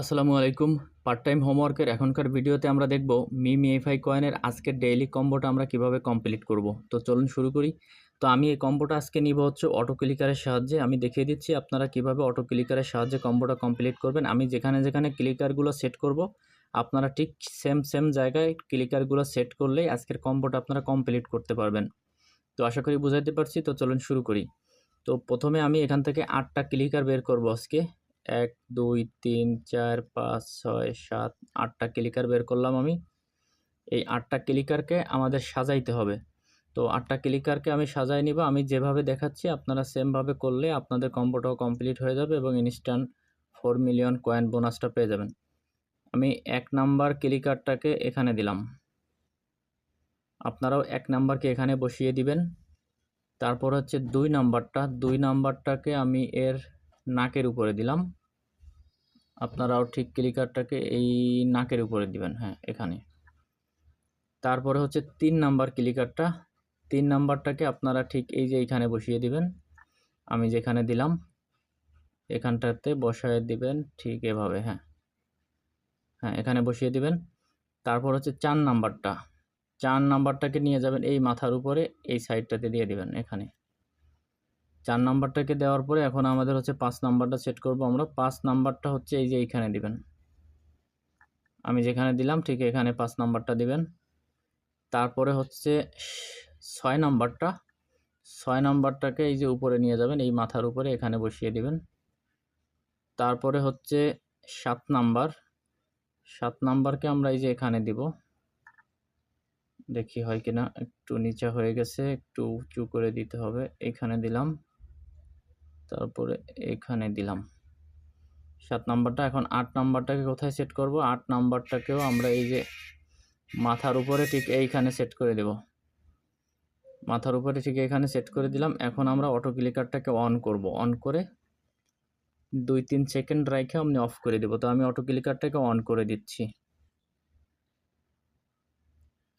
আসসালামু আলাইকুম। Part time হোমওয়ার্কের এখনকার ভিডিওতে আমরা দেখব মিএফআই কয়েনের আজকের ডেইলি কম্বোটা আমরা কিভাবে কমপ্লিট করব। তো চলুন শুরু করি। তো আমি এই কম্বোটা আজকে নিব হচ্ছে অটো ক্লিকারের সাহায্যে। আমি দেখিয়ে দিচ্ছি আপনারা কিভাবে অটো ক্লিকারের সাহায্যে কম্বোটা কমপ্লিট করবেন। আমি যেখানে যেখানে ক্লিকারগুলো সেট করব আপনারা ঠিক সেম জায়গায় ক্লিকারগুলো সেট করলেই আজকের কম্বোটা আপনারা কমপ্লিট করতে পারবেন। তো আশা করি বুঝাইতে পারছি। তো চলুন শুরু করি। তো প্রথমে আমি এখান থেকে 8টা ক্লিকার বের করব আজকে। 1 2 3 4 5 6 7 8টা ক্লিকার বের করলাম আমি। এই 8টা ক্লিকারকে আমাদের সাজাইতে হবে। তো 8টা ক্লিকারকে আমি সাজায় নিব। আমি যেভাবে দেখাচ্ছি আপনারা সেমভাবে করলে আপনাদের কম্বোটাও কমপ্লিট হয়ে যাবে এবং ইনস্ট্যান্ট 4 মিলিয়ন কয়েন বোনাসটা পেয়ে যাবেন। আমি 1 নাম্বার ক্লিকারটাকে এখানে দিলাম। আপনারাও 1 নাম্বারকে এখানে বসিয়ে দিবেন। তারপর হচ্ছে 2 নাম্বারটাকে আমি এর নাকের উপরে দিলাম। আপনারাও ঠিক ক্লিকারটাকে এই নাকের উপরে দিবেন, হ্যাঁ এখানে। তারপরে হচ্ছে 3 নাম্বার ক্লিকারটা, 3 নাম্বারটাকে আপনারা ঠিক এই যে এইখানে বসিয়ে দিবেন। আমি যেখানে দিলাম এখানটাতে বসায় দিবেন ঠিক এভাবে, হ্যাঁ এখানে বসিয়ে দিবেন। তারপর হচ্ছে 4 নাম্বারটাকে নিয়ে যাবেন এই মাথার উপরে, এই সাইডটাতে দিয়ে দিবেন এখানে। 4 নাম্বারটাকে দেওয়ার পরে এখন আমাদের হচ্ছে 5 নাম্বারটা সেট করব আমরা। 5 নাম্বারটা হচ্ছে এই যে এইখানে দিবেন। আমি যেখানে দিলাম ঠিক এখানে 5 নাম্বারটা দিবেন। তারপরে হচ্ছে 6 নাম্বারটাকে এই যে উপরে নিয়ে যাবেন, এই মাথার উপরে এখানে বসিয়ে দিবেন। তারপরে হচ্ছে 7 নাম্বারকে আমরা এই যে এখানে দিব। দেখি হয় কিনা, একটু নিচে হয়ে গেছে, একটু উঁচু করে দিতে হবে। এখানে দিলাম, তারপরে এখানে দিলাম 7 নাম্বারটা। এখন 8 নাম্বারটাকে কোথায় সেট করব? 8 নাম্বারটাকেও আমরা এই যে মাথার উপরে ঠিক এইখানে সেট করে দেব। মাথার উপরে ঠিক এখানে সেট করে দিলাম। এখন আমরা অটো ক্লিকারটাকে অন করব। অন করে 2-3 সেকেন্ড রেখে আমি অফ করে দেব। তো আমি অটো ক্লিকারটাকে অন করে দিচ্ছি।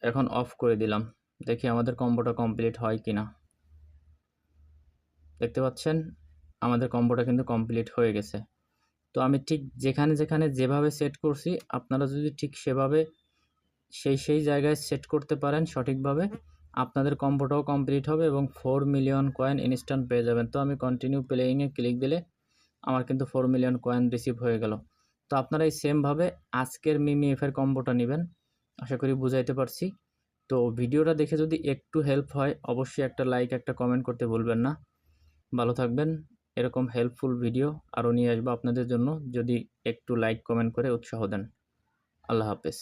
এখন অফ করে দিলাম। দেখি আমাদের কম্বোটা কমপ্লিট হয় কিনা। দেখতে পাচ্ছেন আমাদের কম্বোটা কিন্তু কমপ্লিট হয়ে গেছে। তো আমি ঠিক যেখানে যেভাবে সেট করছি আপনারা যদি ঠিক সেভাবে সেই জায়গায় সেট করতে পারেন সঠিকভাবে, আপনাদের কম্বোটাও কমপ্লিট হবে এবং 4 মিলিয়ন কয়েন ইনস্ট্যান্ট পেয়ে যাবেন। তো আমি কন্টিনিউ প্লেয়িংয়ে ক্লিক দিলে আমার কিন্তু 4 মিলিয়ন কয়েন রিসিভ হয়ে গেল। তো আপনারা এই সেমভাবে আজকের মিমিএফের কম্বোটা নেবেন। আশা করি বুঝাইতে পারছি। তো ভিডিওটা দেখে যদি একটু হেল্প হয় অবশ্যই একটা লাইক একটা কমেন্ট করতে ভুলবেন না। ভালো থাকবেন। এরকম হেল্পফুল ভিডিও আরও নিয়ে আসবো আপনাদের জন্য, যদি একটু লাইক কমেন্ট করে উৎসাহ দেন। আল্লাহ হাফেজ।